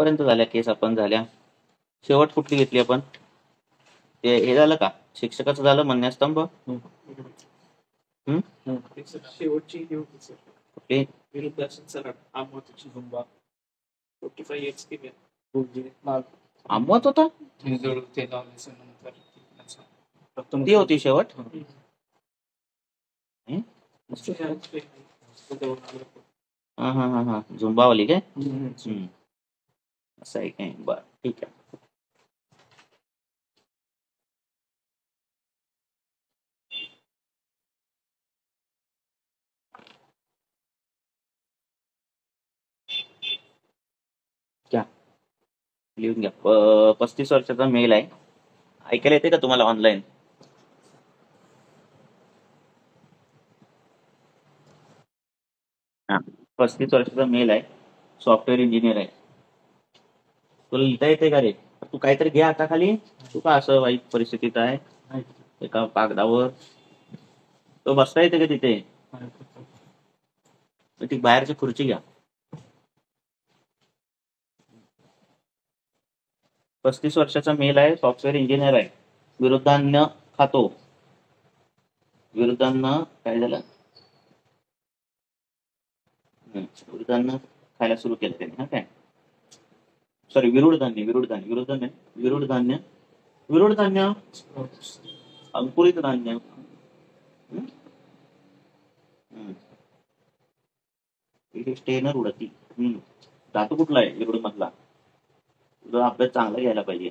कुठपर्यंत झाल्या केस आपण झाल्या? शेवट कुठली घेतली आपण? ते हे झालं का शिक्षकाचं झालं म्हणण्यास्तंभ? शेवटची ही होती सर, कुठली? विरुद्धासन सराट आमवतीची झुंबा 45 एक्सपिरियन्स आमवत होता ते लावल्याच्या नंतर ती होती शेवट. हा हा हा हा झुंबावाली काय? असं आहे काय? बरं ठीक आहे. क्या लिहून घ्या. 35 वर्षाचा मेल आहे. ऐकायला येते का तुम्हाला ऑनलाईन? हा 35 वर्षाचा मेल आहे, सॉफ्टवेअर इंजिनियर आहे. तुला लिहिता येते का रे? तू काहीतरी घे आता खाली. तू का असं वाईट परिस्थितीत आहे एका कागदावर? तो बसता येते का तिथे? ती बाहेरची खुर्ची घ्या. 35 वर्षाचा मेल आहे, सॉफ्टवेअर इंजिनियर आहे, विरुद्धान्न खातो. विरुद्धान्न काय झालं? विरुद्धान्न खायला सुरू केलं त्याने. हा काय सॉरी विरुड धान्य अंकुरित धान्य. स्टेनर उडती. धातू कुठला आहे विरुड मधला? तुझा अभ्यास चांगला घ्यायला पाहिजे.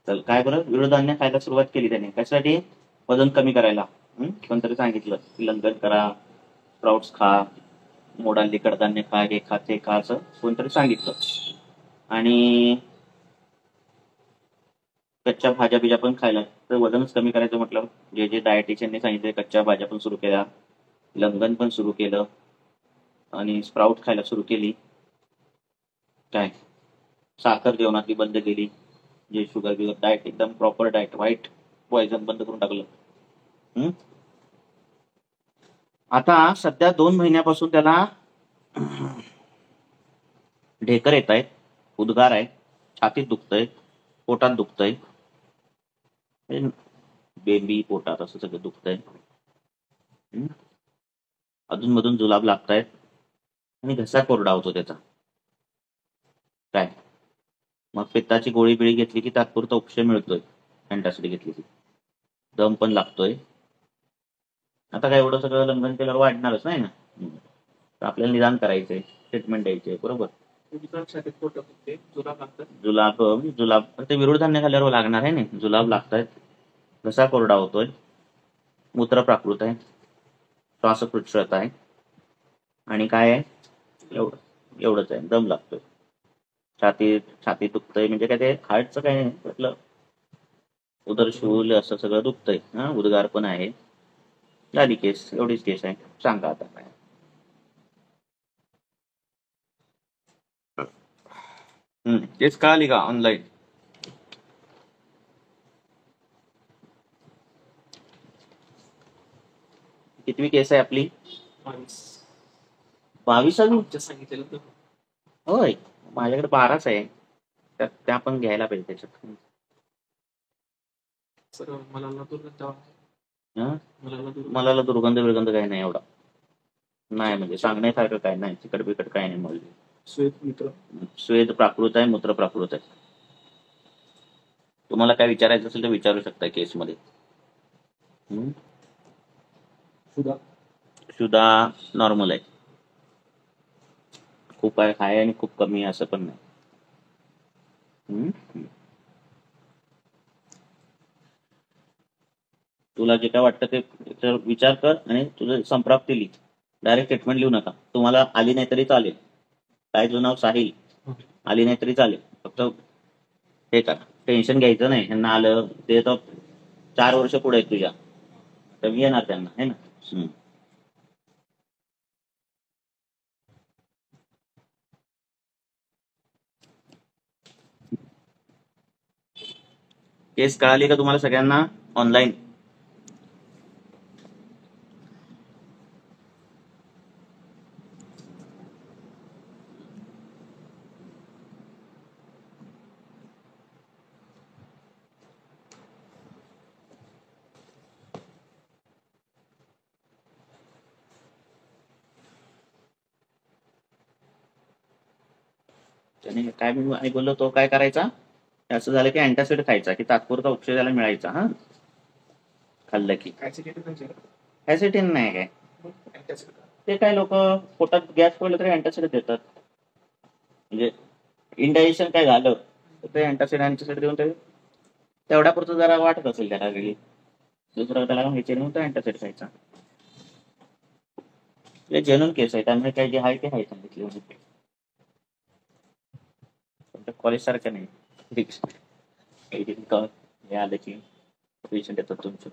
चल काय बरं, विरुद्धान्य खायला सुरुवात केली त्याने कशासाठी? वजन कमी करायला. कोणतरी सांगितलं की लंघन करा, स्प्राउट्स खा, मोडाली कडधान्य खा, हे खा ते खा, असं कोणतरी सांगितलं. आणि कच्च्या भाज्या बिज्या पण खायला. तर वजनच कमी करायचं म्हटलं, जे जे डायटिशियनने सांगितले कच्च्या भाज्या पण सुरू केल्या, लंघन पण सुरू केलं आणि स्प्राउट खायला सुरू केली. काय साखर जेवणातली बंद केली, जे शुगर बिगर डाएट एकदम प्रॉपर डाएट, व्हाईट पॉयझन बंद करून टाकलं. आता सध्या 2 महिन्यापासून त्याला ढेकर येत आहेत, उद्गार आहे, छातीत दुखतंय, पोटात दुखतंय, बेंबी पोटात असं सगळं दुखतंय. अधूनमधून जुलाब लागतायत आणि घसा कोरडा होतो त्याचा. काय मग पित्ताची गोळी बिळी घेतली की तात्पुरता उपशम मिळतोय, अँटासिड घेतली की. दम पण लागतोय. आता काय एवढं सगळं लंघन केल्यावर वाढणारच नाही ना. तर आपल्याला निदान करायचंय, ट्रीटमेंट द्यायचंय, बरोबर. जुलाब ते विरुड धान्य खाल्ल्यावर लागणार आहे ना. जुलाब लागतायत, घसा कोरडा होतोय, मूत्र प्राकृत आहे, श्वासपुच्छत आहे आणि काय आहे एवढंच आहे, दम लागतोय, छाती दुखतंय. म्हणजे काय ते हार्टचं काय नाही, म्हटलं उदरशूल असं सगळं दुखतंय. उद्गार पण आहे. झाली केस, एवढीच केस आहे. सांगा आता काय. केस कळाली का ऑनलाईन? कितवी केस आहे आपली? 22वी सांगितलेलं. होय, माझ्याकडे 12च आहे. त्या पण घ्यायला पाहिजे त्याच्यात. सर मला दुर्गंध विरगंध काही नाही एवढा. नाही म्हणजे सांगण्यासारखं काय नाही, चिकट बिकट काय नाही. मग श्वेत प्राकृत आहे, मूत्र प्राकृत आहे. तुम्हाला काय विचारायचं असेल तर विचारू शकता केसमध्ये. सुद्धा नॉर्मल आहे. खूप आहे हाय आणि खूप कमी आहे असं पण नाही. तुला जे काय वाटतं ते विचार कर आणि तुझं संप्राप्ती लिह. डायरेक्ट स्टेटमेंट लिहू नका. तुम्हाला आली नाही तरी चालेल. काय तुझं नाव साहिल, आली नाही तरी चालेल. फक्त हे का टेन्शन घ्यायचं नाही. ह्यांना आलं ते तर 4 वर्ष पुढे आहेत तुझ्या, तर मी येणार त्यांना, है ना. केस कळाली का तुम्हाला सगळ्यांना ऑनलाईन? त्याने काय मी आणि बोललो तो काय करायचा, असं झालं की अँटासिड खायचा की तात्पुरता उपचार त्याला मिळायचा. हा, खाल्लं की ऍसिडिटी म्हणजे ऍसिडिन नाही काय, अँटॅसिड. ते काय लोक पोटात गॅस पडलं तरी अँटासिड देतात. म्हणजे इंडायजेशन काय झालं तर ते अँटासिड देऊन ते तेवढ्यापुरतं जरा वाटत असेल त्याला वेगळी, दुसरं त्याला घ्यायचे म्हणून तो अँटासिड खायचा. ते जेन्युन केस आहे, त्यामुळे काय जे आहे ते आहे सांगितले म्हणजे कॉलेज सारखं नाही. हे आलं की पेशंट येतात तुमचं.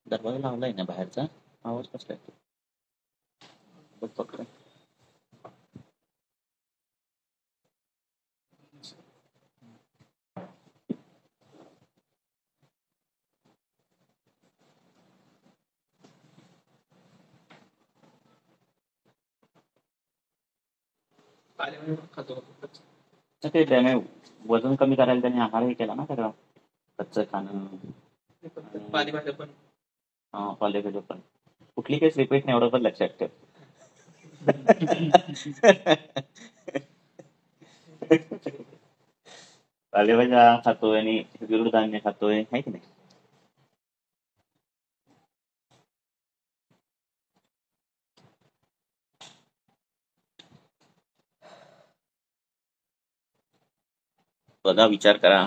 दरवाजा लावलाय ना बाहेरचा, आवाज कसला येतो बघ फक्त. पालेभाज्या पण खातो का? तर ते त्याने वजन कमी करायला त्याने आहारही केला ना सगळा, कच्चं खाणं, ते पण पालेभाज्या पण. पालेभाज्या पण. कुठली केस रिपीट नाही एवढं पण लक्षात ठेव. पालेभाज्या खातोय आणि विरुद्ध धान्य खातोय, आहे की नाही. बघा, विचार करा.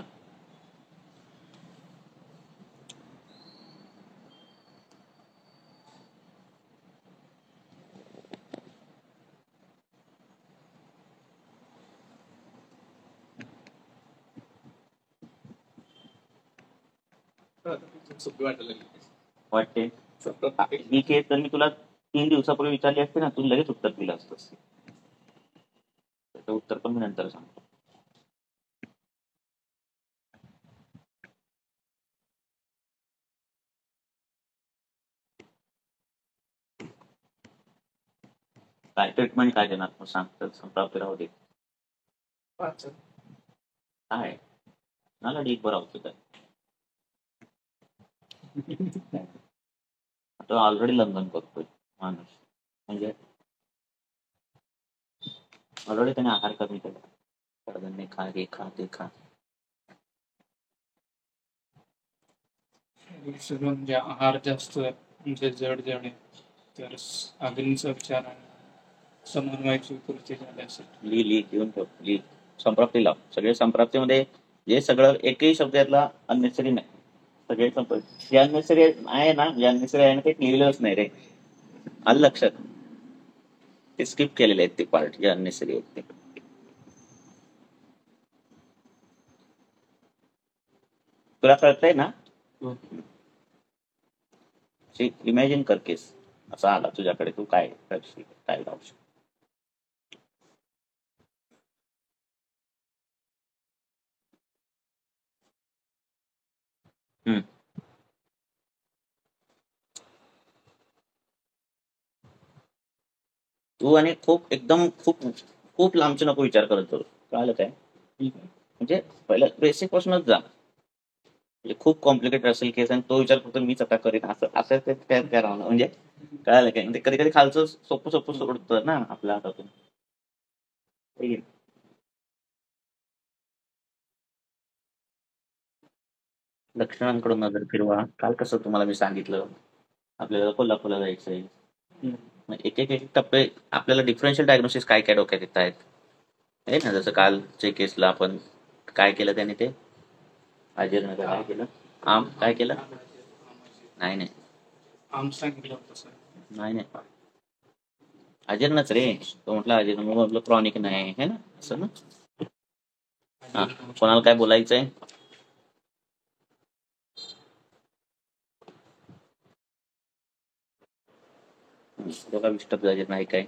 सोपी वाटायला लागली. वाटते सोपं. ही केस जर मी तुला 3 दिवसापूर्वी विचारली असते ना, तू लगेच उत्तर दिलं असतंस. त्याचं उत्तर पण मी नंतर सांगतो. काय ट्रीटमेंट काय देणार मग सांग, तर संपरावते राहू दे. पाचन. काय मला डीप बरं औषध आहे. तो ऑलरेडी लंघन करतोय माणूस, म्हणजे ऑलरेडी त्याने आहार कमी केला. कडधान्य खा, हे खा, ते खा. सगळं म्हणजे आहार जास्त म्हणजे जड आहे, तर अग्नीचा उपचार आणि समन्वयाची कृती झाली असेल. लिही घेऊन ठेव, लिही. संप्राप्ती लाव. सगळे संप्राप्तीमध्ये जे सगळं एकही शब्द यातला अननेसरी नाही. सगळे जे अननेसरी आहे ना, जे अननेसरी आहे ना ते लिहिलंच नाही रे. आलं लक्षात. ते स्किप केलेले आहेत ते पार्ट जे अननेसरी आहेत ते. तुला कळतंय ना. इमॅजिन कर केस असा आला तुझ्याकडे, तू काय करशील, काय लावशील. तू आणि खूप एकदम खूप खूप लांबचे नको विचार करत जाऊ. कळालं काय. म्हणजे पहिलं बेसिक पासूनच जा. म्हणजे खूप कॉम्प्लिकेटेड असेल केस आणि तो विचार करतो मीच आता करीन, असं असं ते काय काय राहणं म्हणजे कळालं काय. म्हणजे कधी कधी खालचं सोपं सोपं सोडतं ना आपल्या हातातून. ठीक आहे. लक्षणांकडून नजर फिरवा. काल कसं तुम्हाला मी सांगितलं, आपल्याला कोल्हापूरला जायचंय. मग एक एक एक टप्पे आपल्याला डिफरन्शियल डायग्नोसिस काय काय डोक्यात येत आहेत, आहे ना. जसं कालच्या केसला आपण काय केलं त्याने, ते अजीर्ण काय केलं, आम काय केलं. नाही नाही आम सांगितलं होतं सर. नाही नाही अजीर्णच रे. तो म्हटलं अजीर्ण, मग म्हटलं क्रॉनिक नाही, है ना, असं ना. हा, कोणाला काय बोलायचंय. बघा विष्टप अजीर्ण आहे काय,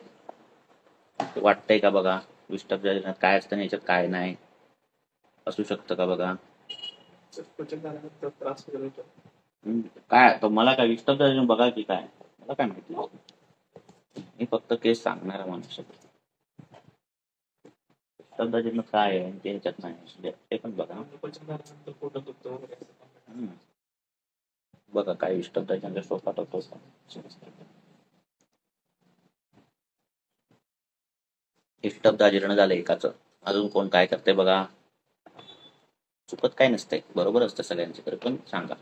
वाटतंय का बघा. विष्टप अजीर्ण काय असतं ना, याच्यात काय नाही असू शकतं का बघा. पचन झाल्यानंतर त्रास वगैरे होतो. काय तो मला काय विष्टप अजीर्ण बघा की काय, मला काय माहिती. मी फक्त केस सांगणारा माणूस आहे. विष्टब्दाजीर्ण काय आहे ते ह्याच्यात नाही, ते पण बघा. अन्नपचनानंतर पोटात दुखतं वगैरे असं पण हम्म. बघा काय विष्टब्दाजीर्ण सोपात होतो. इष्टब्दाजीर्ण झालं एकाचं, अजून कोण काय करते बघा. चुकत काय नसतंय, बरोबर असतं सगळ्यांचे, तरी पण सांगा.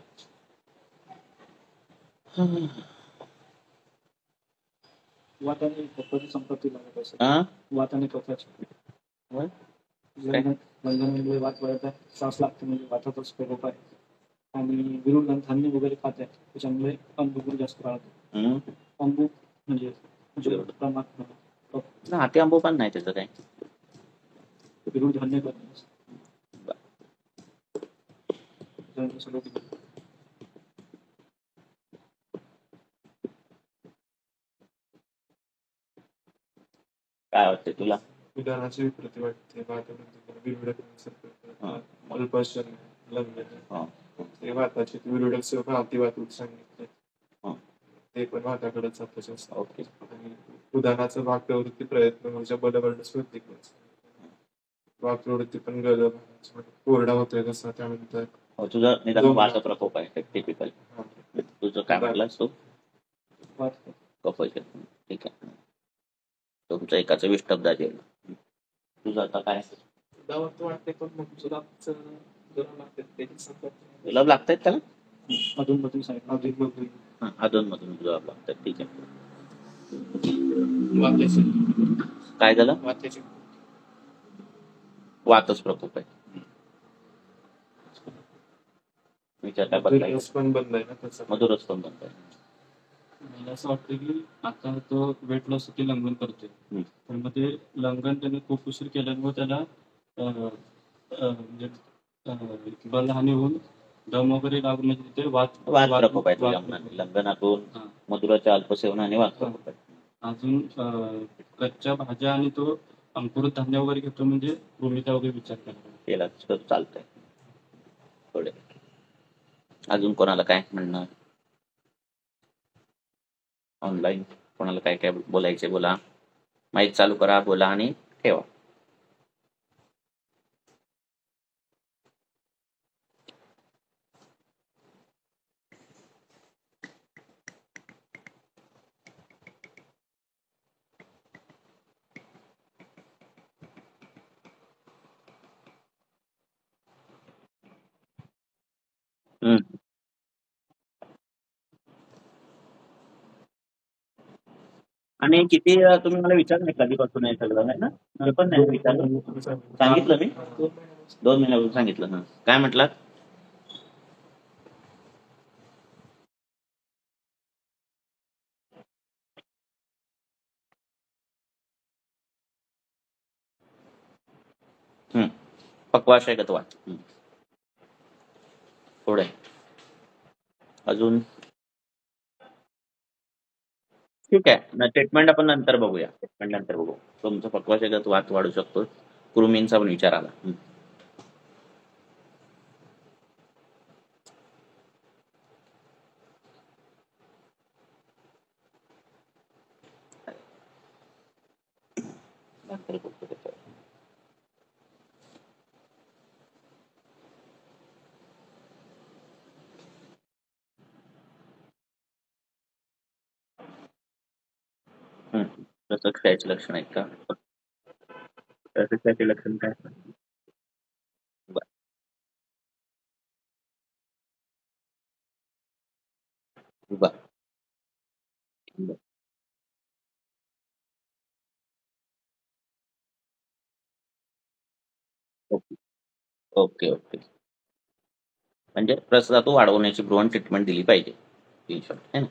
वाताने कफाची संपत्ती लागत असेल. हा? वाताने कफाची होय? लंघनामुळे वात वाढत आहे, श्वास लागते म्हणजे वाताचाच प्रकोप आहे. आणि विरुद्ध धान्य वगैरे खात आहे त्याच्यामुळे अंबुगुळ जास्त वाढतो. हम्म. अंबू म्हणजे विरुद्ध. प्रमाण ना हाती आंबो पण नाही त्याचं काय. विरुद्ध धान्य करतो. काय वाटते तुला? विधानाची विकृती वाटते, हा. अल्पशन लग्न हा. ते वाताची विरुडक अतिवातूक सांगितले, हा. ते पण वाताकडेच जातं. ओके. आणि उदाहरणाचं वाक्प्रवृत्ती प्रयत्न म्हणजे बलवर्ण स्मृती, वाक्प्रवृत्ती पण गल कोरडा होतोय कसा त्यानंतर तुझं निदान वात प्रकोप आहे टिपिकल. तुझं काय म्हटलंस तू? कफाची. ठीक आहे. तुमचं एकाचं विष्टब्दाजीर्ण. तुझं आता काय? वाटते पण मग जुलाबचं गरम लागते त्याची संपत्ती. जुलाब लागतायत त्याला? अधूनमधून सांगितलं. अधूनमधून जुलाब लागतात. ठीक आहे. वात्याचे काय झालं? वात्याचे वातच प्रकोप आहे. विचार काय बदलायचं? पण बंद आहे ना त्याचा. मधुरच पण बंद आहे. मला असं वाटतं की आता तो वेट लॉस साठी लंघन करतोय, पण मग ते लंघन त्याने खूप उशीर केल्यामुळे त्याला म्हणजे बलहानी होऊन दम वगैरे लागून म्हणजे तिथे वात प्रकोप आहे तुझ्या मनाने. लंघनातून मधुराच्या अल्पसेवनाने वात प्रकोप आहे. अजून कच्च्या भाज्या आणि तो अंकुरित धान्य वगैरे घेतो म्हणजे भूमिका वगैरे विचार केला तर चालतंय. थोडे अजून कोणाला काय म्हणणं? ऑनलाईन कोणाला काय काय बोलायचे बोला. माईक चालू करा, बोला आणि ठेवा. आणि किती तुम्ही मला विचारलं नाही कधीपासून आहे सगळं, आहे ना? मी पण नाही विचारलं. सांगितलं मी 2 महिन्यापासून सांगितलं ना. काय म्हटलात? पक्वाशयगतवात. थोडे अजून. ठीक आहे, ट्रीटमेंट आपण नंतर बघूया. ट्रीटमेंट नंतर बघू. तुमचं पक्वाशयगत वात वाढू शकतो. कृमींचा पण विचार आला. नंतर बघू त्याच्यावर. तसं क्षयाचे लक्षण आहेत का? तसं क्षयाचे लक्षण काय? बरं. बरं. बरं. Okay okay okay. म्हणजे प्रस्ताव वाढवण्याची भ्रूण ट्रीटमेंट दिली पाहिजे, इन शॉर्ट, है ना?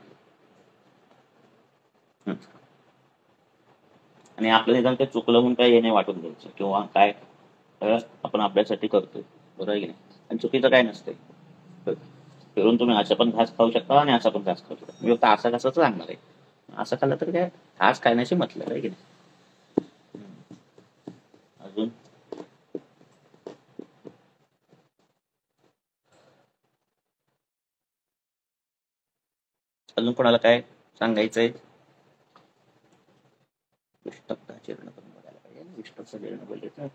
आणि आपलं निदान ते चुकलं म्हणून काय हे नाही वाटून द्यायचं किंवा काय. आपण आपल्यासाठी करतोय, बरोबर आहे की नाही? आणि चुकीचं काय नसतंय. फिरून तुम्ही असं पण घास खाऊ शकता आणि असा पण घास खाऊ शकता. मी फक्त असा घासच सांगणार आहे. असं खाल्लं तर काय घास खाण्याची मतलब आहे की नाही? अजून अजून कोणाला काय सांगायचंय? विष्टब्दाजीर्ण पण बघायला पाहिजे. विष्टपचा जीर्ण बोलले तर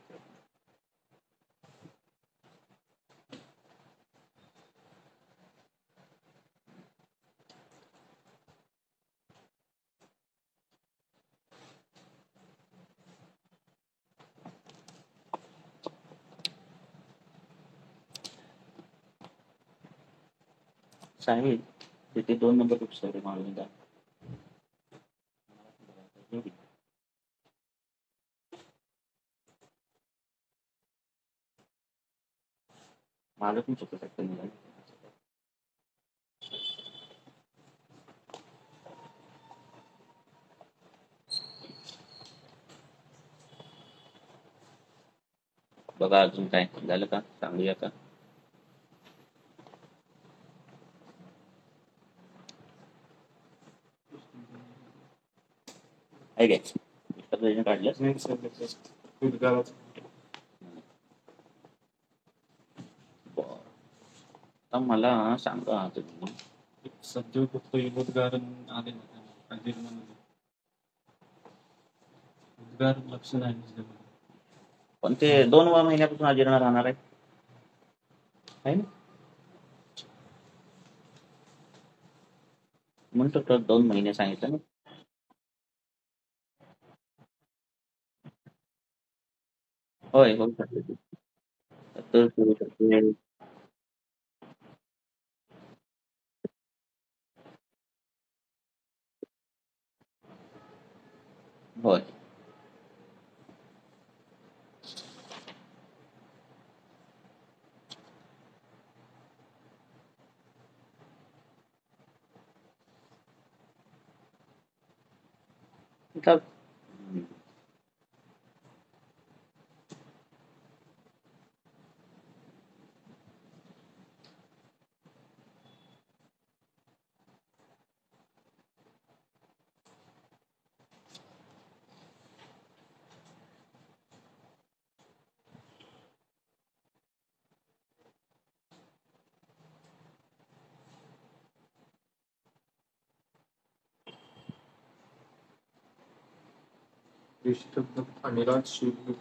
साहेब तिथे 2 नंबर पुस्तक मारून द्या. माझं पण चुकत आहे. बघा अजून काय झालं का सांगूया का? आहे काय पुस्तक काढलं नाही सर उद्गाराचं आता मला सांगा तुम्ही सध्या फक्त उद्गार आले ना जीर्णामध्ये उद्गार लक्ष नाही त्याच्यामध्ये. पण ते 2 महिन्यापासून अजीर्ण राहणार आहे ना म्हणतो तर 2 महिने सांगितलं ना. होय होऊ शकते तर सुरू शकते. होय आता विशुद्ध अनिराज शिव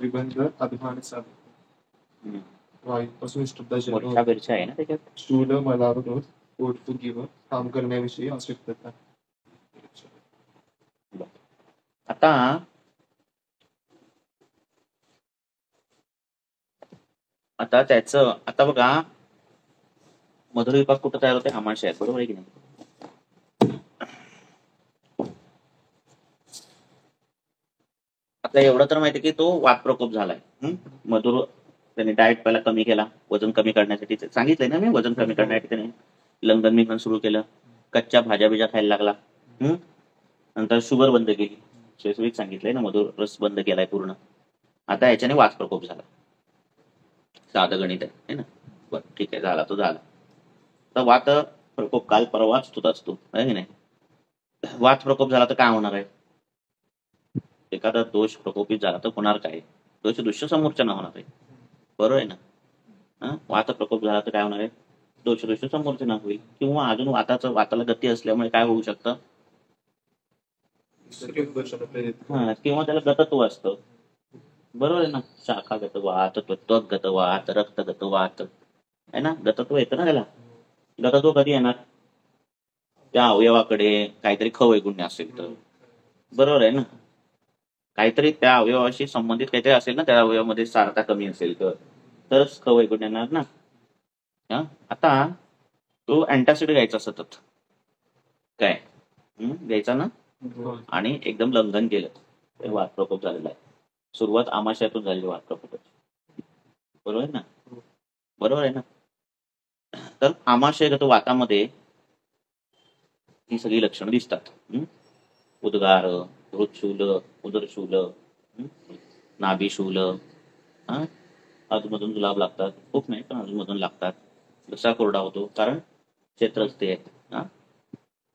विबंध अभिमान साधन वायूपासून शुद्धाचे मोठ्या बेरच्या आहे ना त्याच्यात. शूल मलावरोध पोटफुगीवर काम करण्याविषयी आवश्यकता. आता आता त्याचं आता बघा मधुर विभाग कुठं तयार होते आमाशयात बरोबर आहे की नाही. आता एवढं तर माहिती की तो वात प्रकोप झालाय. मधुर त्याने डाएट पहिला कमी केला वजन कमी करण्यासाठी सांगितलंय ना मी वजन कमी करण्यासाठी त्याने लंघन मिंघन सुरू केलं. कच्च्या भाज्या बिज्या खायला लागला. नंतर शुगर बंद केली. स्पेसिफिक सांगितलंय ना मधुर रस बंद केलाय पूर्ण. आता याच्याने वात प्रकोप झाला. साधं गणित आहे ना. बरं ठीक आहे झाला तो झाला. तर वात प्रकोप काल परवाच होत असतो आहे की नाही. वात प्रकोप झाला तर काय होणार आहे. एखादा दोष प्रकोपित झाला तर होणार काय दोष दृश्य समोरच्या होणार आहे बरोबर आहे ना. वात प्रकोप झाला तर काय होणार आहे दोष दृश्य समोरचे ना होईल किंवा अजून वाताला गती असल्यामुळे काय होऊ शकतं किंवा त्याला गतत्व असतं बरोबर आहे ना. शाखागत वात त्वगत वात रक्तगत वात आहे ना. गतत्व येतं ना त्याला. गतत्व कधी येणार त्या अवयवाकडे काहीतरी खवैगुण्य असेल तर बरोबर आहे ना. काहीतरी त्या अवयवाशी संबंधित काहीतरी असेल ना त्या अवयवामध्ये सारता कमी असेल तरच खवैगुण्य येणार ना. आता तो अँटासिड घ्यायचा सतत काय घ्यायचा ना आणि एकदम लंघन केलं वात प्रकोप झालेला आहे. सुरुवात आमाशयातून झालेली वात प्रकोपाची बरोबर आहे ना. बरोबर आहे ना. तर आमाशयगत वातामध्ये ही सगळी लक्षणं दिसतात. उद्गार हृदशूल उदरशूल नाभिशूल अधूनमधून जुलाब लागतात खूप नाही पण अधूनमधून लागतात. घसा कोरडा होतो कारण क्षेत्रस्ते आहेत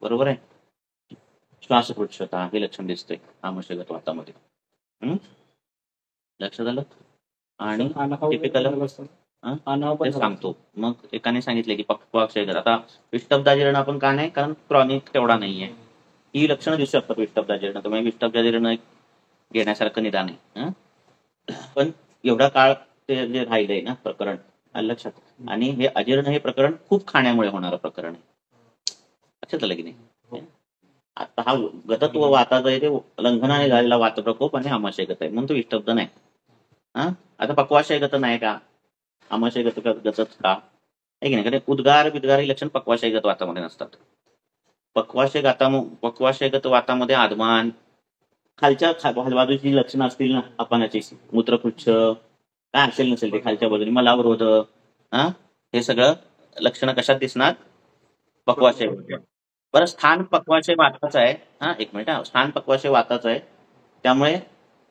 बरोबर आहे. श्वासपुच्छता हे लक्षण दिसते आमाशयगत वातामध्ये. लक्षात आलं. आणि टिपिकल ते सांगतो मग एकाने सांगितले की पक्वाक्षयगत. आता विष्टब्दाजीर्ण आपण का नाही कारण क्रॉनिक तेवढा नाहीये. ही लक्षणं दिसू शकतात विष्टब्दाजीर्ण. तुम्ही विष्टब्दाजीर्ण घेण्यासारखं निदान आहे. पण एवढा काळ ते जे राहिलंय ना प्रकरण, आलं लक्षात. आणि हे अजीर्ण हे प्रकरण खूप खाण्यामुळे होणारं प्रकरण आहे. लक्षात आलं की नाही. आता हा गतत्व वाताचा आहे ते लंघनाने झालेला वात प्रकोप आणि आमाशय गत आहे म्हणून तो इष्टब्द नाही. आता पक्वाशय गत नाही का, आमाशय गतच का आहे की नाही. कारण उद्गार बिद्गार ही लक्षण पक्वाशयगत वातामध्ये नसतात. पक्वाशयगत वातामध्ये आदमान खालच्या बाजूची लक्षणं असतील ना, अपनाची मूत्रपुच्छ काय असेल नसेल ते खालच्या बाजूने मलावरोध, हे सगळं लक्षणं कशात दिसणार, पक्वाशय. बरं, स्थान पक्वाशय वाताचं आहे. एक मिनिट, स्थान पक्वाशय वाताचं आहे, त्यामुळे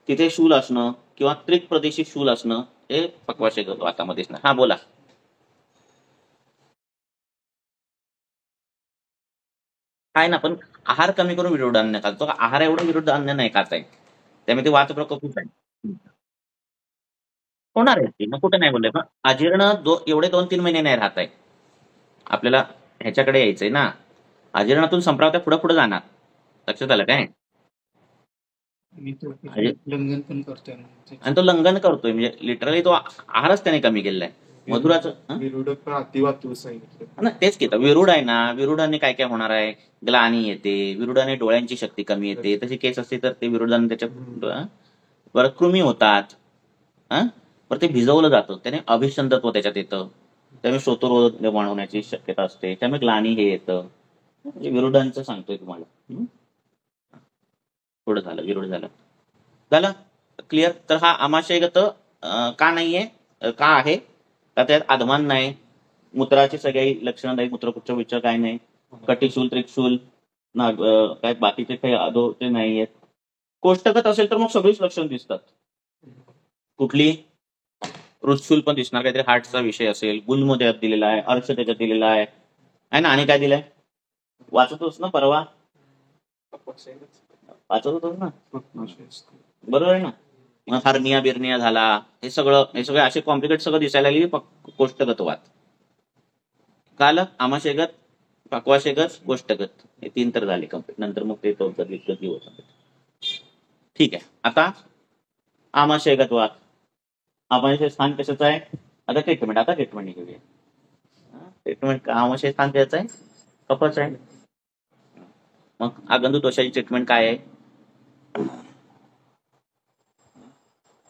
तिथे शूल असणं किंवा त्रिक प्रदेशी शूल असणं हे पक्वाशय वातामध्ये दिसणार. हा बोला. काय ना, पण आहार कमी करून विरुद्ध अन्न खातो. आहार एवढं विरुद्ध अन्न नाही खात आहे, त्यामुळे ते वात प्रकोप आहे. होणार आहे ती, मग कुठे नाही बोलले. पण अजीर्ण एवढे 2-3 महिने नाही राहत आहे. आपल्याला ह्याच्याकडे यायचंय ना, अजीर्णातून संप्रावत्या पुढे पुढे जाणार. लक्षात आलं काय. लंघन पण करतोय आणि तो लंघन करतोय म्हणजे लिटरली तो आहारच त्याने कमी केलेला आहे. मधुराचं विरुडक अतिवात सांगितलं ना, तेच की. विरुड आहे ना, विरुडाने काय काय होणार आहे, ग्लानी येते, विरुडाने डोळ्यांची शक्ती कमी येते. तशी केस असते तर ते विरुडाने त्याच्या बरं कृमी होतात. बरं ते भिजवलं जातं, त्याने अभिसंधत्व त्याच्यात येतं, त्यामुळे श्रोतरोध निर्माण होण्याची शक्यता असते, त्यामुळे ग्लानी हे येतं. म्हणजे विरुडांचं सांगतोय तुम्हाला. थोडं झालं, विरुड झालं क्लिअर. तर हा आमाशयगत का नाहीये, का आहे, का त्यात आधमान नाही, मूत्राची सगळी लक्षणं नाही, मूत्रपुच्छ विच्छ काय नाही, कटिशूल त्रिकशूल ना, काय बाकीचे काही आदो ते नाही आहेत. कोष्टगत असेल तर मग सगळीच लक्षणं दिसतात. कुठली, रुत्शूल पण दिसणार, काहीतरी हार्टचा विषय असेल, गुणमध्ये दिलेला आहे, अर्थ त्याच्यात दिलेला आहे ना. आणि काय दिलंय, वाचतोस ना परवा, वाचत होतोस ना, बरोबर आहे ना. मग हर्निया बिर्निया झाला, हे सगळं असे कॉम्प्लिकेट सगळं दिसायला लागली कोष्टगत वात. काल आमाशयगत, पक्वाशयगत, कोष्टगत हे 3 तर झाले कम्प्लीट. नंतर मग ते गती होत. ठीक आहे. आता आमाशयगत वात, आमाशय स्थान कशाचं आहे. आता ट्रीटमेंट घेऊया. ट्रीटमेंट आमाशय स्थान त्याचं आहे, कफाचं आहे. मग आगंतुक दोषाची ट्रीटमेंट काय आहे.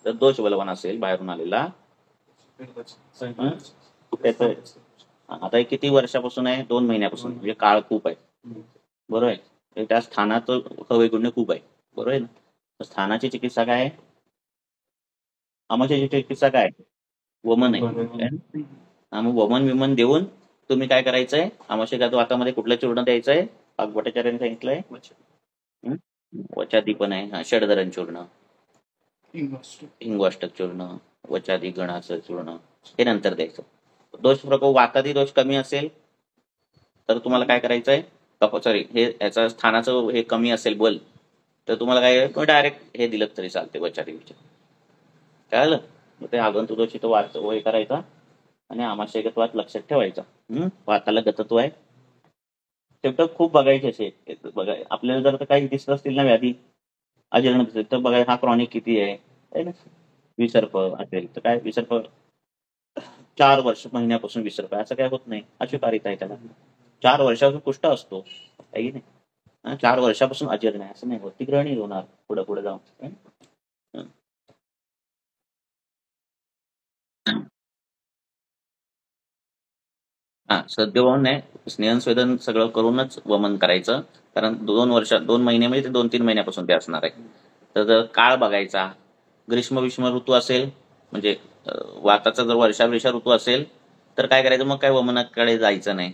तर दोष बलवान असेल बाहेरून आलेला, त्याचं आता किती वर्षापासून आहे, 2 महिन्यापासून, म्हणजे काळ खूप आहे. बरोबर आहे. त्या स्थानाचं हवेगुण्य खूप आहे. बरोबर आहे ना. स्थानाची चिकित्सा काय आहे, आमाशयाची चिकित्सा काय, वमन आहे. मग वमन विमन देऊन तुम्ही काय करायचंय, आमाशयगत वातामध्ये कुठलं चूर्ण द्यायचंय, भट्टाचार्यांनी सांगितलंय, वचादी पण आहे, षडधरण चूर्ण, हिंगवाष्टक चूर्ण, वचादी गणाचं चूर्ण, हे नंतर द्यायचं. दोष प्रकोप वातादी दोष कमी असेल तर तुम्हाला काय करायचंय, हे याचा स्थानाचं हे कमी असेल बल, तर तुम्हाला काय डायरेक्ट हे दिलं तरी चालते, वचादी विचार. कळलं. मग ते आगंतुक दोषी तो वाच हे करायचा आणि आमाशयगत वात लक्षात ठेवायचा. वाताला गतत्व आहे. शेवट खूप बघायचे असे बघा, आपल्याला जर काही दिसत असतील ना व्याधी, अजीर्ण दिसत तर बघा हा क्रॉनिक किती आहे ना. विसर्प असेल तर काय, विसर्प 4 महिन्यापासून विसर्प असं काय होत नाही, अशुकारिता आहे त्याला. 4 वर्षापासून कुष्ठ असतो, काही नाही. 4 वर्षापासून अजीर्ण आहे असं नाही होत, ती ग्रहणी होणार पुढे पुढे जाऊन. सद्यवहन नाही, स्नेहन स्वेदन सगळं करूनच वमन करायचं. कारण 2 महिने म्हणजे ते 2-3 महिन्यापासून ते असणार आहे. तर काळ बघायचा, ग्रीष्म विष्म ऋतू असेल, म्हणजे वाताचा जर वर्षा ऋतू असेल तर काय करायचं, मग काय वमनाकडे जायचं नाही.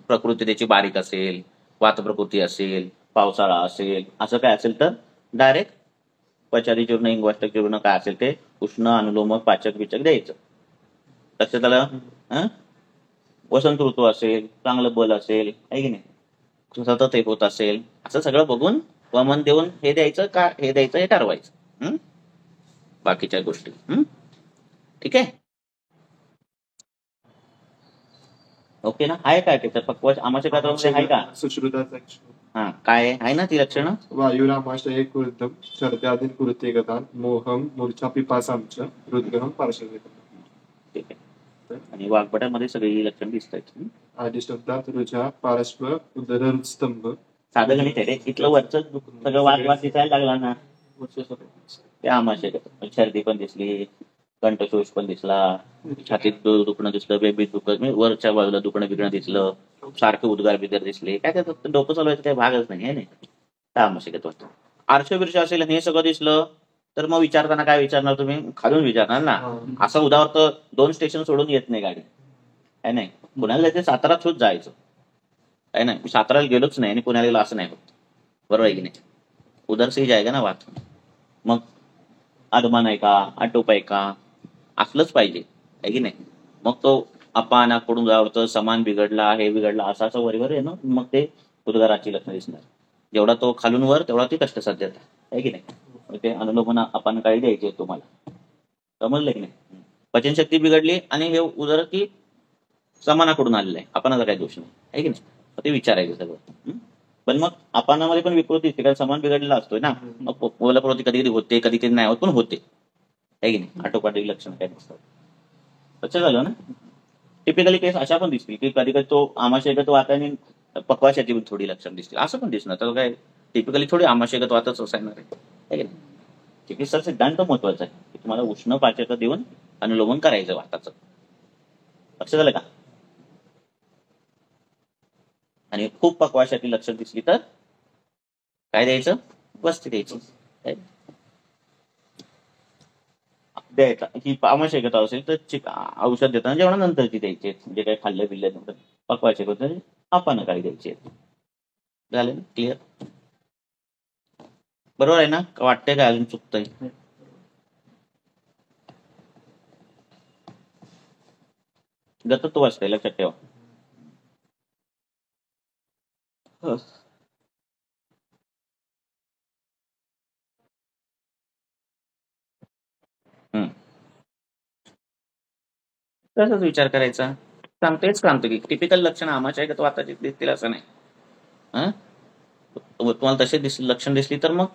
प्रकृती त्याची बारीक असेल, वात प्रकृती असेल, पावसाळा असेल, असं काय असेल तर डायरेक्ट पचारी चूर्ण, इंगवाष्टक चूर्ण काय असेल ते उष्ण अनुलोमक पाचक विचक द्यायचं. लक्षात आलं. वसंत ऋतू असेल, चांगलं बल असेल, आहे की नाही, सतत हे होत असेल, असं सगळं बघून वमन देऊन हे द्यायचं का हे द्यायचं हे ठरवायचं. बाकीच्या गोष्टी ठीक आहे. ओके ना. आहे काय त्याच्यात पक्वाश आमाशय आहे का, सुश्रुताचा हा काय आहे ना ती लक्षणं? वायुरामाशय कृतं सर्द्यादीन कुरुते गतान मोहम मूर्छा पिपासांच हृदगहम पार्श्ववेदना. ठीक आहे. आणि वाग्भटामध्ये सगळी ही लक्षणं दिसत आहेत. आदिशब्दात रुचा पार्श्व उदरस्तंभ. साधं गणित आहे रे. इथलं वरचं सगळं वाद दिसायला लागला ना ते आमाशय सर्दी पण दिसली, कंठशोष पण दिसला, छातीत दुखणं दिसलं, बेबीत दुखत म्हणजे वरच्या बाजूला दुखणं बिकणं दिसलं, सारखे उद्गार बिद्गार दिसले. काय त्याचं डोकं चालवायचं काही भागच नाही आहे नाही. त्या आमाशयकत्व आर्ष बिर्ष असेल हे सगळं दिसलं तर मग विचारताना काय विचारणार तुम्ही? खालून विचारणार ना. असं उदाहरण 2 स्टेशन सोडून येत नाही गाडी आहे नाही. पुण्याला जायचं सातारा थ्रूच जायचं आहे ना. साताराला गेलोच नाही आणि पुण्याला गेलो असं नाही होत. बरोबर आहे की नाही? उधर से ही जाएगा ना बात. मग आदमान आहे का, आटोप आहे का, असलंच पाहिजे आहे की नाही. मग तो अपानाकडून जावं समान बिघडला, हे बिघडला असं असं वरीवर आहे ना. मग ते उद्गाराची लक्षणं दिसणार. जेवढा तो खालून वर तेवढा ती कष्टसाध्यता आहे की नाही. मग ते अनुलोमन अपान काही द्यायचे तुम्हाला. समजलं की नाही? पचनशक्ती बिघडली आणि हे उदर की समानाकडून आलेलं आहे. आपणाचा काही दोष नाही आहे की नाही. ते विचारायचं सगळं. पण मग अपानामध्ये पण विकृती दिसते कारण समान बिघडलेला असतोय ना. मग प्रवृत्ती कधी कधी होते, कधी कधी नाही होत, पण होते आहे की नाही. आटोपाठी लक्षण काय नसतात. लक्ष झालं ना. टिपिकली केस अशा पण दिसतील की कधी कधी तो आमाशयगत वाताने पक्वाशाची थोडी लक्षण दिसतील असं पण दिसणार. तर काय टिपिकली थोडी आमाशयगत वातच असणार आहे की नाही. चिकित्सा सिद्धांत महत्वाचा आहे की तुम्हाला उष्ण पाचक देऊन अनुलोमन करायचं वाताचं. लक्ष झालं का? आणि खूप पक्वाशाची लक्षण दिसली तर काय द्यायचं? वस्ती द्यायची द्यायचा. ही आमाशयकता असेल तर औषध देताना जेवणानंतरची द्यायची. म्हणजे काय खाल्लं पिल्ल्यानंतर पक्वाशक होतं आपण काही द्यायची. झालं ना क्लिअर? बरोबर आहे ना? वाटतंय काय अजून चुकतंय? गतत्व असतंय लक्षात ठेवा. तसंच विचार करायचा. तेच सांगतो की टिपिकल लक्षण आमाशयगत वाताची दिसतील असं नाही. तुम्हाला तसे लक्षण दिसली तर मग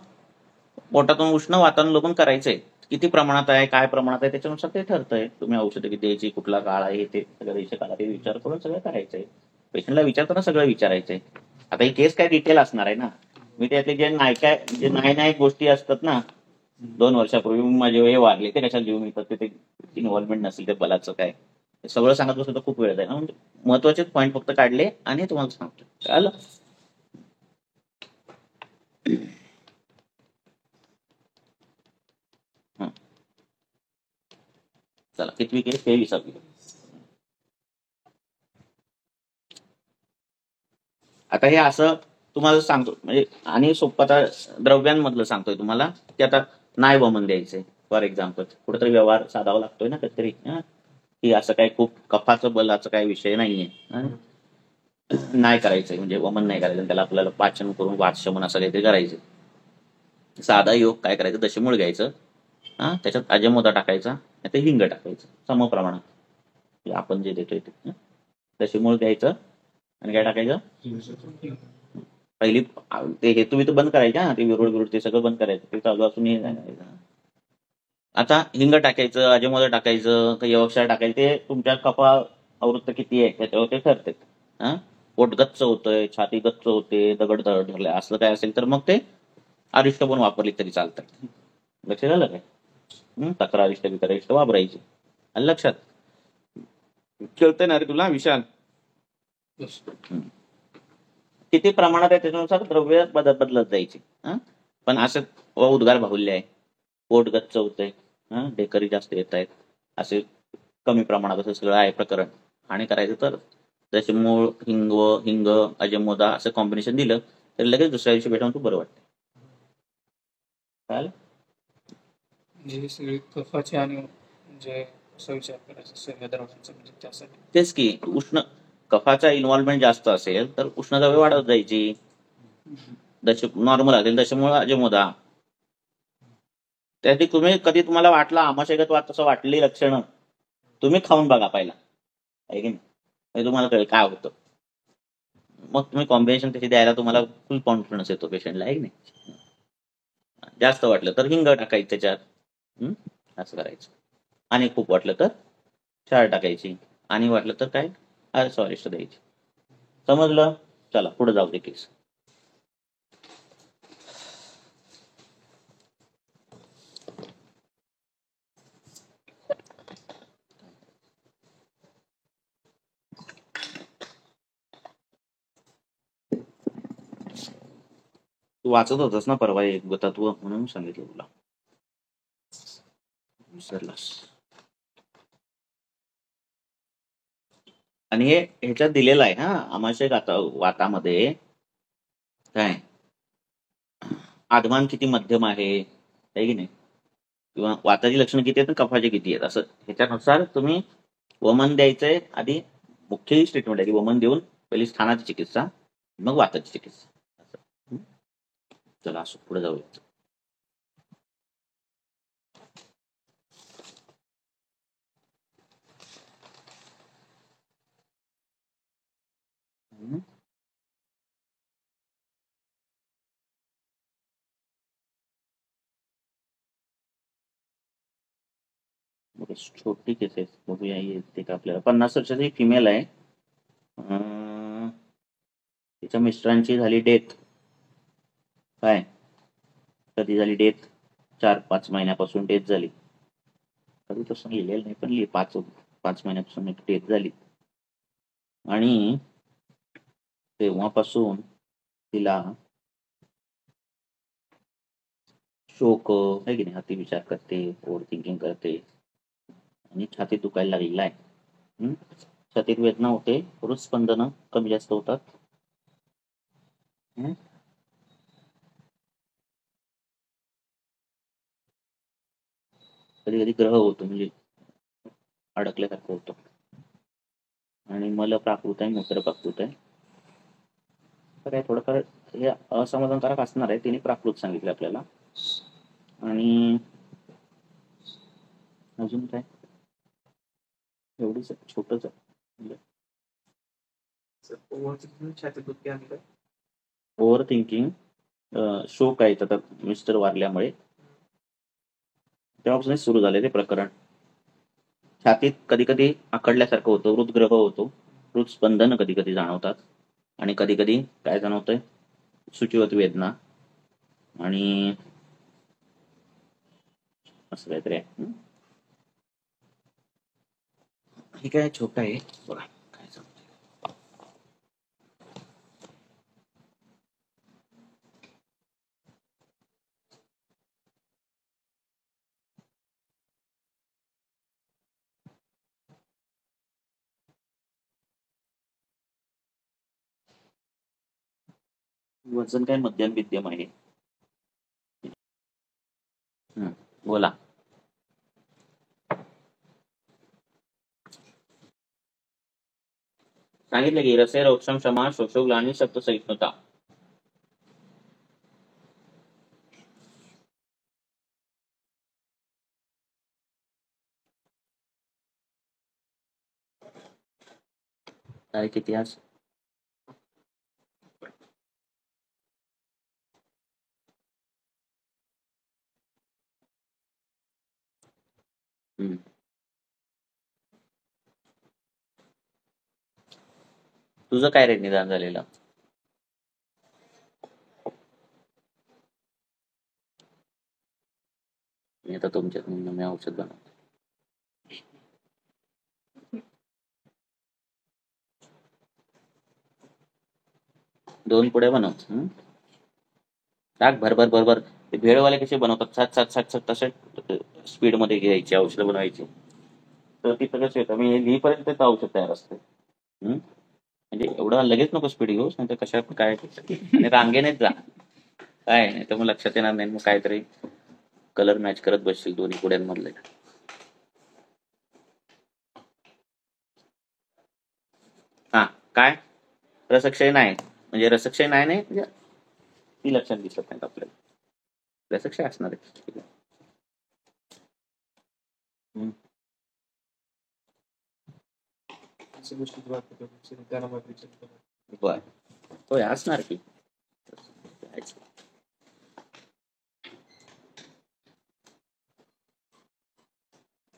पोटातून उष्ण वातानुलोमन करायचंय. किती प्रमाणात आहे, काय प्रमाणात आहे त्याच्यानुसार ते ठरतंय. तुम्ही औषधं किती द्यायची, कुठला काळ आहे ते सगळं देशकाला ते विचार करून सगळं करायचंय. पेशंटला विचारताना सगळं विचारायचंय. आता ही केस काय डिटेल असणार आहे ना. मी त्यातले जे नाही गोष्टी असतात ना 2 वर्षापूर्वी माझे हे वारले ते कशाला लिहून येतात ते इन्व्हॉल्वमेंट नसेल ते बलाचं काय सगळं सांगत बसलं तर खूप वेळ जाईल ना. म्हणजे महत्वाचे पॉईंट फक्त काढले आणि तुम्हाला सांगतो. कळलं? चला कितवी केस? 23वी. आता हे असं तुम्हाला सांगतो म्हणजे आणि सोपता द्रव्यांमधलं सांगतोय तुम्हाला की आता नाही वमन द्यायचंय. फॉर एक्झाम्पल कुठेतरी व्यवहार साधावा लागतोय ना कधीतरी की असं काही खूप कफाचं बलाचं काही विषय नाहीये. नाही करायचंय म्हणजे वमन नाही करायचं. त्याला आपल्याला पाचन करून वातशमन असं काहीतरी करायचं. साधा योग काय करायचं? दशमूळ घ्यायचं. त्याच्यात अजमोदा टाकायचा, ते हिंग टाकायचं सम प्रमाणात आपण जे देतोय ते. दशमूळ घ्यायचं आणि काय टाकायचं? पहिली ते हेतू बितू बंद करायचं. ते विरोड ते सगळं बंद करायचं. ते चालू असून आता हिंग टाकायचं, अजमोदा टाकायचं, यवक्षार टाकायचं. ते तुमच्या कफा आवृत्त किती आहे त्याच्यावर ते ठरते. पोट गच्च होतंय, छाती गच्च होते, दगड धरले असलं काय असेल तर मग ते अरिष्ट पण वापरली तरी चालतात. लक्ष झालं काय? 11 अरिष्ट विकरिष्ट वापरायची. लक्षात कळतंय ना रे तुला विशाल? किती प्रमाणात आहे त्याच्यानुसार द्रव्य बदलत जायचे. पण असं उद्गार बाहुल्य आहे, पोट गच्च होतंय, ढेकरी जास्त येत आहेत, असे कमी प्रमाणात असं सगळं आहे प्रकरण. आणि करायचं तर दशमूळ हिंग अजमोदा असं कॉम्बिनेशन दिलं तर लगेच दुसऱ्या दिवशी भेटून तू बरं वाटतं. चालेल सगळी कफाची आणि म्हणजे असा विचार करायचा सगळ्या द्रव्यांचा म्हणजे त्यासाठी. तेच की उष्ण कफाचा इन्व्हॉल्वमेंट जास्त असेल तर उष्णता वाढत जायची. नॉर्मल असेल दशमूळ अजमोदा. त्यासाठी तुम्ही कधी तुम्हाला वाटला आमाशयगत वात तसं वाटली लक्षणं तुम्ही खाऊन बघा पहिला आहे की नाही. तुम्हाला कळेल काय होतं. मग तुम्ही कॉम्बिनेशन त्याची द्यायला तुम्हाला फुल कॉन्फिडन्स येतो पेशंटला, आहे की नाही. जास्त वाटलं तर हिंग टाकायचं त्याच्यात. असं करायचं. आणि खूप वाटलं तर क्षार टाकायची. आणि वाटलं तर काय सॉलिस्ट द्यायची. समजलं. चला पुढे जाऊ दे केस. तू वाचत होतास ना परवा एक तत्व, म्हणून सांगितलं तुला. विसरलास. आणि हे ह्याच्यात दिलेलं आहे हा आमाशय वातामध्ये काय आगमन किती मध्यम आहे की नाही, किंवा वाताची लक्षणं किती आहेत आणि कफाचे किती आहेत, असं ह्याच्यानुसार तुम्ही वमन द्यायचंय. आधी मुख्य स्टेटमेंट आहे की वमन देऊन पहिली स्थानाची चिकित्सा, मग वाताची चिकित्सा. असं. चला असं पुढे जाऊया. छोटी केसेस बघूया. येते का आपल्याला. 50 वर्षाची फिमेल आहे. तिच्या मिस्टरांची झाली डेथ. काय कधी झाली डेथ? 4-5 महिन्यापासून डेथ झाली. कधी तसं लिहिलेलं नाही पण 5 महिन्यापासून डेथ झाली. आणि तेव्हापासून तिला शोक आहे की नाही, अति विचार करते, ओव्हर थिंकिंग करते आणि छातीत दुखायला लागलेला आहे. छातीत वेदना होते, हृदस्पंदनं कमी जास्त होतात. कधी कधी ग्रह होतो, म्हणजे अडकल्यासारखं होतं. आणि मल प्राकृत आहे, मूत्र प्राकृत आहे. तर काय थोडंफार हे असमाधानकारक असणार आहे. तिने प्राकृत सांगितलं आपल्याला. आणि अजून काय एवढीच छोटच आहे. ओव्हर थिंकिंग, शोक आहे तर मिस्टर वारल्यामुळे, तेव्हापासून सुरू झाले ते प्रकरण. छातीत कधी कधी आखडल्यासारखं होतं, हृदग्रह होतो, हृदस्पंदन कधी कधी जाणवतात, आणि कधी कधी काय जाणवतंय, शुचिवत वेदना आणि असं काहीतरी आहे. हे काय छोटं आहे बघा काय सांगतो. वजन काय मध्यम विद्यम आहे. बोला. सांगितलं की रसे रोक्षम क्षमा शोषोग्लानी शब्द सहिष्णुता. तारीख इतिहास तुझं काय रे निदान झालेलं? मी आता तुमच्यात म्हणून मी औषध बनवतो. 2 पुढे बनव. टाक भरभर भरभर. ते भेळवाले कसे बनवतात, सात सात सात सात तसे स्पीड मध्ये घ्यायची औषधं बनवायची. तर ती कसं येतं, मी लिहीपर्यंत ते औषध तयार असते. म्हणजे एवढं लगेच नको स्पीड घेऊस, नाही तर कशा काय आणि रांगेनेच जा. काय नाही तर मग लक्षात येणार नाही. मग काहीतरी कलर मॅच करत बसशील दोन्ही पुढ्यांमधले. हा काय रसक्षय नाही म्हणजे रसक्षय नाही म्हणजे ती लक्षात दिसत नाहीत आपल्याला. रसक्षय असणार आहे. बर होय असणार की.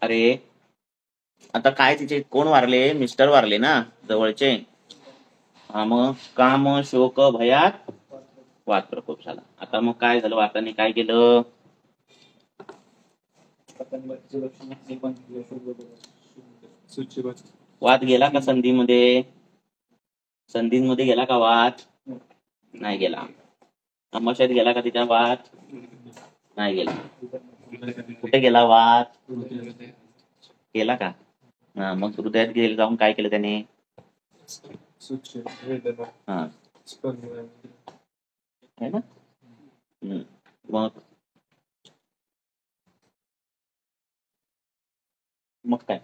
अरे आता काय तिचे कोण वारले? मिस्टर वारले ना जवळचे. हा मग काम शोक भयात वाद प्रकोप झाला. आता मग काय झालं? वाताने काय केलं? वाद गेला का संधीमध्ये? संधीमध्ये गेला का वाद? नाही गेला. अमाशात गेला का तिचा वाद? नाही गेला. कुठे गेला वाद? गेला का? हा मग हृदयात गेले जाऊन काय केलं त्याने? हा है ना. मग काय?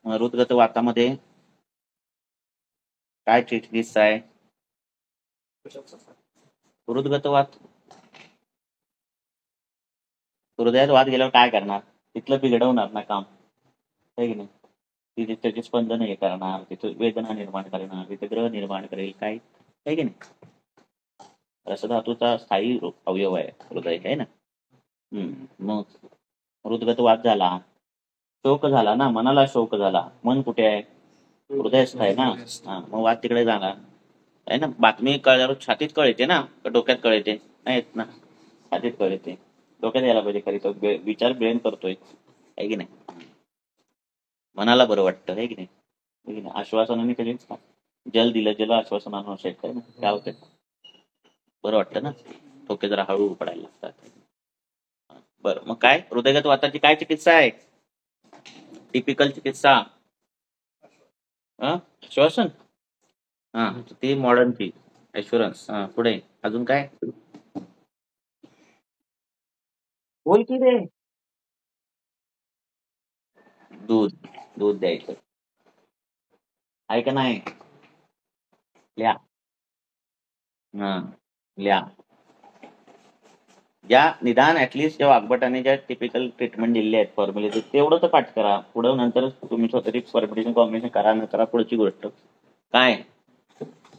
हृदगत वातामध्ये काय चिकित्सा आहे? हृदगत वात. हृदयात वाद गेल्यावर काय करणार? तिथलं बिघडवणार ना काम, आहे की नाही? तिथे त्याची स्पंदन हे करणार, तिथे वेदना निर्माण करणार, तिथे ग्रह निर्माण करेल, काय आहे की नाही? रसधातूचा स्थायी अवयव आहे हृदय, आहे ना. मग हृदगत वाद झाला, शोक झाला ना, मनाला शोक झाला. मन कुठे आहे? हृदयस्थ आहे ना. मग वाद तिकडे जाणार आहे ना. बातमी कळल्यावर छातीत कळते ना, डोक्यात कळते? नाही येत ना, छातीत कळते. डोक्यात यायला पाहिजे खरी. तो विचार ब्रेन करतोय, आहे की नाही? मनाला बरं वाटतं, आहे की नाही? आश्वासनाने कधी जल दिलं, जल आश्वासनानं आहे ना, काय होतं? बरं वाटतं ना. डोके जरा हळू पडायला लागतात. बरं, मग काय हृदयगत वाताची काय चिकित्सा आहे? टिपिकल चिकित्सा आश्वासन. हा ती मॉडर्नची ऍश्युरन्स. पुढे अजून काय? बोल की रे. दूध. दूध द्यायचं आहे का नाही? लिहा. लिहा. ज्या निदान ऍटलिस्ट ज्या वाघबटाने ज्या टिपिकल ट्रीटमेंट दिलेल्या आहेत फॉर्म्युले, तेवढं तर पाठ करा. पुढं नंतर तुम्ही स्वतःची परमिटेशन कॉम्बिनेशन करा न करा पुढची गोष्ट. काय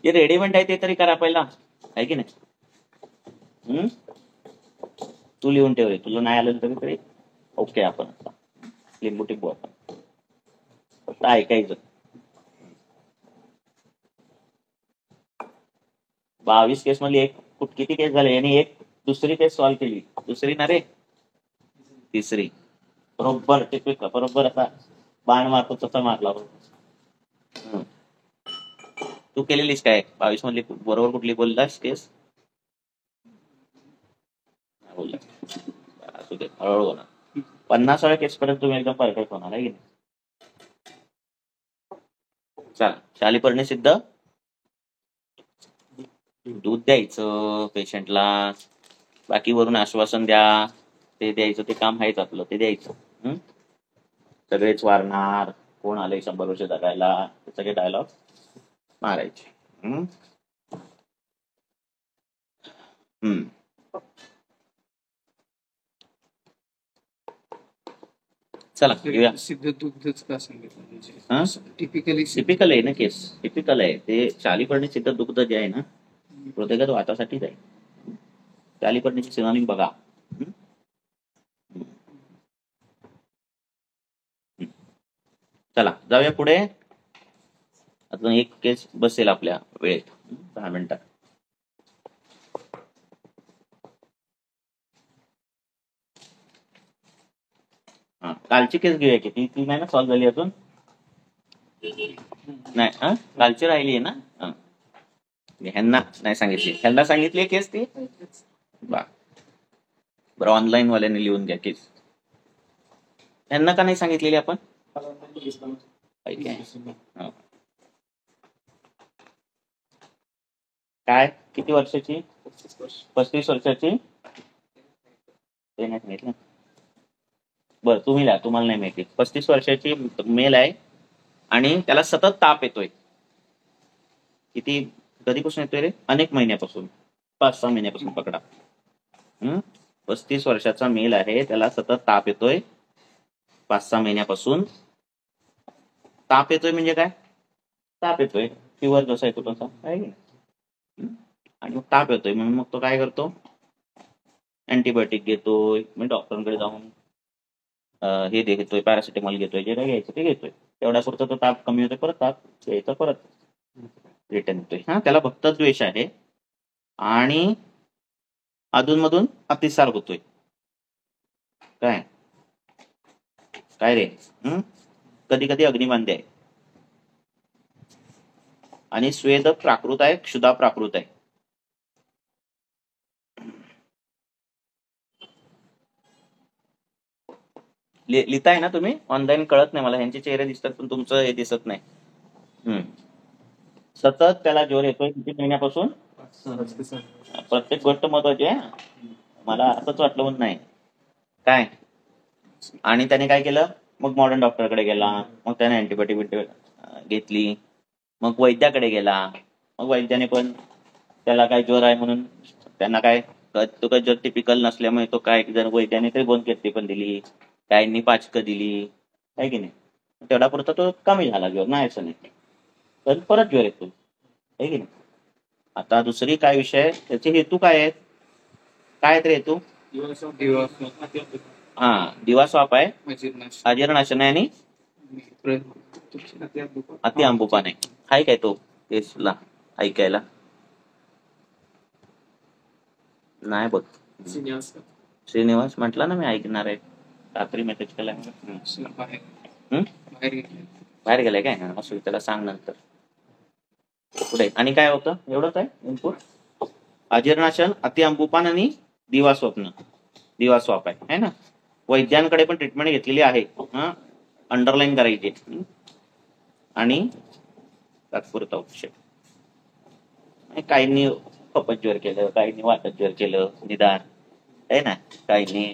जे रेडीमेड आहे ते तरी करा पहिला, आहे की नाही? तू लिहून ठेव रे. तुला नाही आलं तरी ओके. आपण लिंबू टिंबू आपण फक्त ऐकायचं. 22 केस मधली एक किती केस झाले? यांनी एक दुसरी केस सॉल्व्ह केली. दुसरी ना रे, तिसरी. बरोबर टिपिकल, बरोबर असा बाण मारतो तसा मारला. तू केलेलीस काय 22 मधली? बरोबर कुठली बोललास केस? बोलला. असू दे, हळूहळू होणार. 50व्या केस पर्यंत तुम्ही एकदम परफेक्ट होणार, आहे की नाही? चला, शालीपर्णी सिद्ध. दूध द्यायचं पेशंटला, बाकी वरून आश्वासन द्या, ते द्यायचं. ते काम आहेच आपलं, ते द्यायचं. सगळेच वारणार, कोण आले 100 वर्ष जगायला, ते सगळे डायलॉग मारायचे. चला घेऊया. सिद्ध दुग्धच का सांगितलं? टिपिकल आहे ना केस, टिपिकल आहे ते. शालीपर्णी सिद्ध दुग्ध जे आहे ना, हृदयगत वातासाठीच आहे. शालीपर्णीची सिनोनिम बघा. चला जाऊया पुढे. अजून एक केस बसेल आपल्या वेळेत, 10 मिनिटात. कालची केस घेऊया की. ती नाही ना सॉल्व्ह झाली अजून? नाही, कालची राहिली आहे ना. ह्यांना नाही सांगितली, ह्यांना सांगितली केस ती. बरं, ऑनलाईन वाल्याने लिहून घ्या केस. ह्यांना का नाही सांगितलेली आपण? काय किती वर्षाची? 35 वर्षाची. ते नाही सांगितलं. बरं तुम्ही लिहा, तुम्हाला नाही माहिती. 35 वर्षाची मेल आहे आणि त्याला सतत ताप येतोय. किती कधीपासून येतोय रे? अनेक महिन्यापासून, 5-6 महिन्यापासून पकडा. 35 वर्षाचा मेल आहे, त्याला सतत ताप येतोय 5-6 महिन्यापासून. ताप येतोय म्हणजे काय? ताप येतोय, फिवर जसा येतो तसा आहे की नाही? हं? आणि मग ताप येतोय म्हणून मग तो काय करतो, अँटीबायोटिक घेतोय, मग डॉक्टरांकडे जाऊन हे घेतोय, पॅरासिटामॉल घेतोय, जे काय घ्यायचं ते घेतोय. तेवढ्यापुरता तो ताप कमी होतोय, परत ताप यायचा, परत रिटर्न येतोय. हा, त्याला भक्तद्वेष आहे. आणि अधूनमधून अतिसार होतोय. काय काय रे? कधी कधी अग्निबांधे आहे. आणि स्वेद प्राकृत आहे, क्षुधा प्राकृत आहे. लिहिताय ना तुम्ही ऑनलाईन? कळत नाही मला, ह्यांचे चेहरे दिसतात पण तुमचं हे दिसत नाही. सतत त्याला जोर येतोय किती महिन्यापासून? प्रत्येक गोष्ट महत्वाची आहे. मला असंच वाटलं म्हणून नाही काय. आणि त्याने काय केलं, मग मॉडर्न डॉक्टरकडे गेला, मग त्याने अँटीबायोटिक घेतली, मग वैद्याकडे गेला. मग वैद्याने पण त्याला काय ज्वर आहे म्हणून त्यांना काय, तो काय ज्वर टिपिकल नसल्यामुळे तो काय, जर वैद्याने तरी 2 केसरी पण दिली, काहींनी 5 दिली, आहे की नाही? तेवढा पुरता तो कमी झाला ज्वर, नाही असं नाही, तर परत ज्वर येतो, आहे की नाही? आता दुसरी काय विषय, त्याचे हेतू काय आहेत? काय तर हेतू? हा, दिवा स्वाप आहे, अजीर्णाशन आहे, आणि अति आंबूपान आहे. हाय काय तो केसला ऐकायला? नाही बघ. श्रीनिवास म्हटला ना मी ऐकणार आहे, रात्री मेसेज केला. बाहेर गेलाय काय? असं त्याला सांग नंतर. पुढे आणि काय होतं? एवढंच आहे इनपुट. अजीर्णाशन, अति अंबुपान आणि दिवा स्वप्न, दिवा स्वाप आहे ना. वैद्यांकडे पण ट्रीटमेंट घेतलेली आहे, अंडरलाईन करायची. आणि तात्पुरता उपचार. काहींनी अपज्वर केलं, काहींनी वातज्वर केलं निदान, आहे ना, काहींनी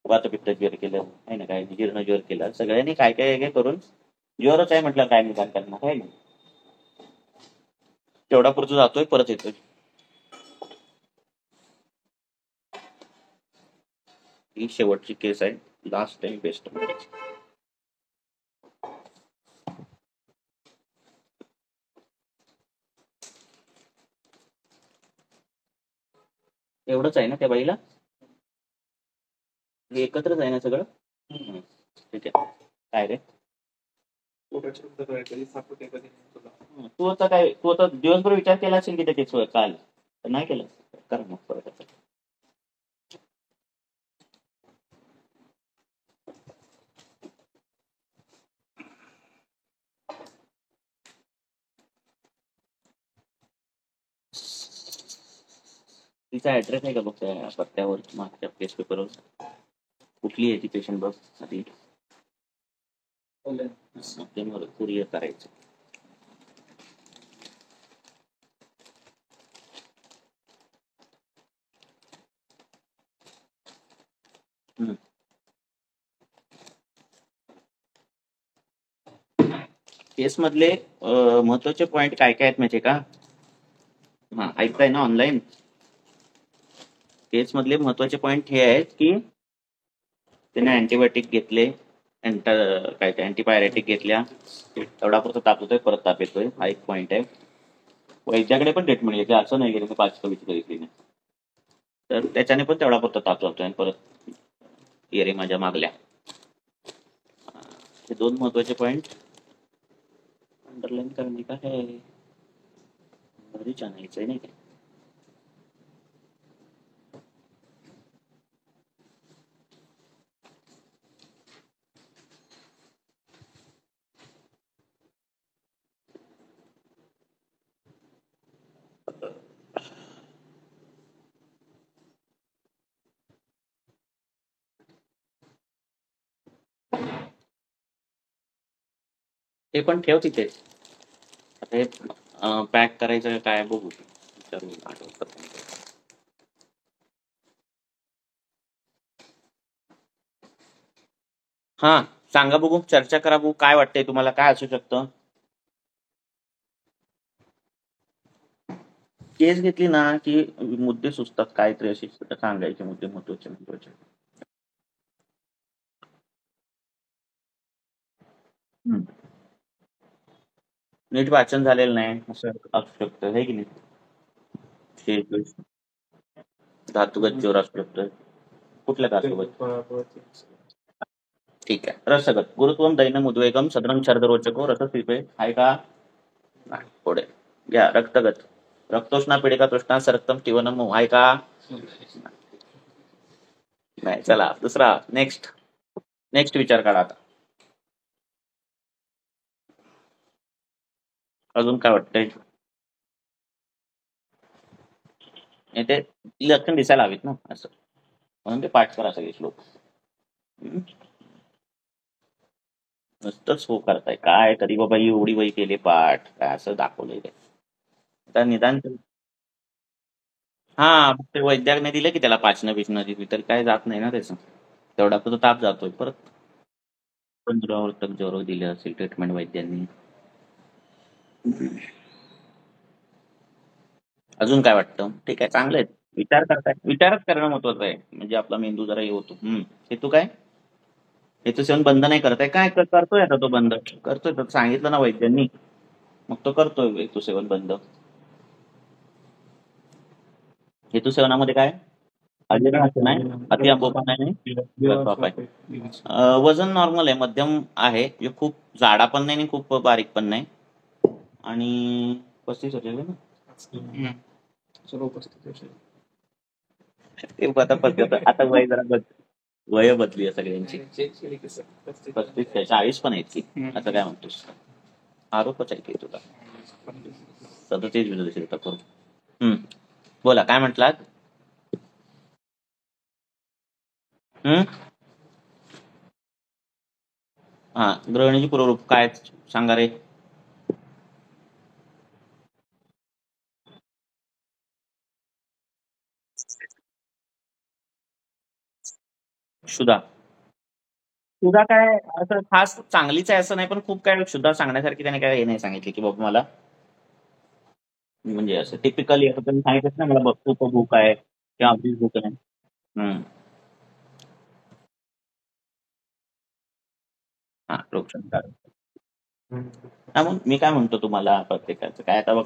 वातपित्तज्वर केलं, आहे ना, काहींनी जीर्णज्वर केलं. सगळ्यांनी काय काय करून ज्वरच आहे म्हटलं काय निदान करणार, आहे ना. तेवढा पुरतो जातोय, परत येतोय. ही शेवटची केस आहे, लास्ट टाइम बेस्ट. एवढंच आहे ना त्या बाईला? हे एकत्रच आहे ना सगळं? ठीक आहे. काय रे तू आता काय, तू आता दिवसभर विचार केला असेल की त्याचे काल, तर नाही केलं, कर मग परत. तिचा ऍड्रेस आहे का बघ त्या पत्त्यावर, मागच्या केस पेपरवर? कुठली आहे ती पेशंट बघ आधी, कुरिअर करायचं. केस मधले महत्वाचे पॉइंट काय काय आहेत माहितीये का? हा, ऐकताय ना ऑनलाईन? केस मधले महत्वाचे पॉइंट हे आहेत की त्याने अँटीबायोटिक घेतले, काय ते अँटीबायोटिक घेतल्या, तेवढा पुरता ताप होतोय, परत ताप येतोय, हा एक पॉइंट आहे. वैद्याकडे पण ट्रीटमेंट घेतली, असं नाही गेलं 5 घेतली नाही, तर त्याच्याने पण तेवढा पुरता ताप होतोय, आणि परत येरे माझ्या मागल्या. हे 2 महत्वाचे पॉइंट अंडरलाईन करणे का है, घरीच आणायचंय नाही काय. हे पण ठेव तिथे. आता हे पॅक करायचं काय बघू, विचारून आठवतं. हा, सांगा बघू, चर्चा करा बघू, काय वाटतंय तुम्हाला, काय असू शकतं? केस घेतली ना की मुद्दे सुचतात, काहीतरी असे सांगायचे मुद्दे महत्वाचे. नीट वाचन झालेलं नाही असं असू शकतं, हे की नाही? शेष धातुगत जोर असू शकतोय. कुठल्या धातुगत? ठीक आहे. रसगत गुरुत्वम दैनम उद्वेगम सदनं शरदरोचको रसस्थिते आहे का? नाही. पुढे घ्या. रक्तगत रक्तोष्णा पीडिका तृष्णा सरक्तम जीवनम आहे का? नाही. चला दुसरा. नेक्स्ट विचार काढा आता. अजून काय वाटतंय? ते लक्षण दिसायला हवीत ना असं, म्हणून ते पाठ करा सगळे श्लोक. नुसतंच हो करताय काय? तरी बाबा एवढी वही केली पाठ काय असं दाखवलंय ते. आता निदान हा ते वैद्याने दिलं की त्याला पाचनं बिचनं दिली तरी काय जात नाही ना त्याचं. तेवढा तो ताप जातोय. परत 15 जोर दिले असेल ट्रीटमेंट वैद्यांनी. अजून काय वाटतं? ठीक आहे, चांगलं आहे. विचार करताय. विचारच करणं महत्वाचं आहे. म्हणजे आपला मेंदू जरा हे होतो. हेतू काय? हेतू सेवन बंद नाही करताय काय? करतोय आता तो बंद. करतोय तर सांगितलं ना वैद्यांनी. मग तो करतोय हेतू सेवन बंद. हेतू सेवनामध्ये काय? अजीर्ण नाही, अति आंबोपा नाही, वजन नॉर्मल आहे, मध्यम आहे. म्हणजे खूप जाडा पण नाही आणि खूप बारीक पण नाही. आणि 35 होते ना? आता वय जरा वय बदली आहे सगळ्यांची. 35 ते 40 पण आहेत की. आता काय म्हणतोस? आरोपच आहे की तुला. सतत करू. बोला काय म्हटलात? हा, ग्रहणीची पूर्वरूप काय सांगा रे? क्षुधा. क्षुधा काय असं खास चांगलीच आहे असं नाही, पण खूप काय क्षुधा सांगण्यासारखी त्याने काय हे नाही सांगितले की बाबा मला म्हणजे असं टिपिकली असं त्यांनी सांगितलं ना मला खूप भूक आहे किंवा अगदीच भूक नाही. हा, रोगक्षमता. मग मी काय म्हणतो तुम्हाला, प्रत्येकाचं काय आता बघ,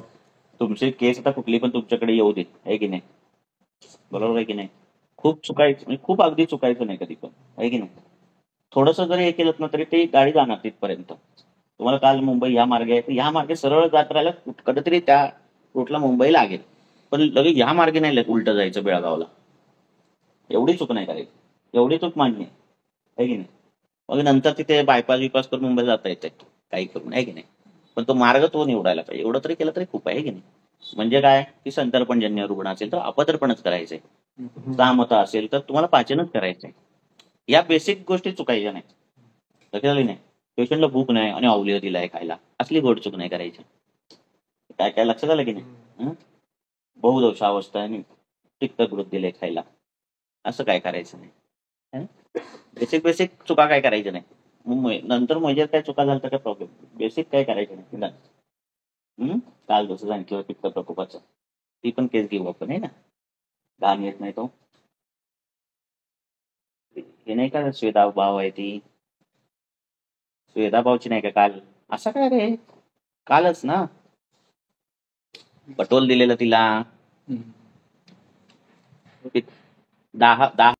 तुमची केस आता कुठली पण तुमच्याकडे येऊ देत, आहे की नाही? बरोबर आहे की नाही? खूप चुकायचं म्हणजे खूप अगदी चुकायचं नाही कधी पण, आहे की नाही? थोडंसं जरी हे केलं ना तरी ते गाडी जाणार तिथपर्यंत. तुम्हाला काल मुंबई ह्या मार्गे आहे, तर ह्या मार्गे सरळ जात राहिलं कधीतरी त्या रूटला मुंबई लागेल, पण लगेच ह्या मार्गे नाही उलटं जायचं बेळगावला. एवढी चूक नाही करायची. एवढी चूक मान्य आहे की नाही? मग नंतर तिथे बायपास बिपास करून मुंबईला जाता येते काही करून, आहे की नाही? पण तो मार्ग तो निवडायला पाहिजे. एवढं तरी केलं तरी खूप आहे की नाही? म्हणजे काय की संतर्पणजन्य रुग्ण असेल तर अपदर्पणच करायचंय. सामता असेल तर तुम्हाला पाचनच करायचंय. या बेसिक गोष्टी चुकायच्या नाही. लक्षात आली नाही? पेशंटला भूक नाही आणि अवलिया दिलाय खायला, असली गोड चूक नाही करायची. काय काय लक्षात आलं की नाही? बहुदोषावस्था आणि पित्तगृत दिले खायला, असं काय करायचं नाही. बेसिक चुका काय करायच्या नाही. नंतर मेजर काय चुका झाल्या तर काय प्रॉब्लेम. बेसिक काय करायचं नाही. काल जसं सांगितलं पित्त प्रकोपाचं, ती पण केस घेऊ आपण, आहे ना? घाण येत नाही तो. हे नाही का श्वेता भाव आहे ती, श्वेता भावची नाही का काल? असं काय रे? कालच ना पटोल दिलेलं तिला. 10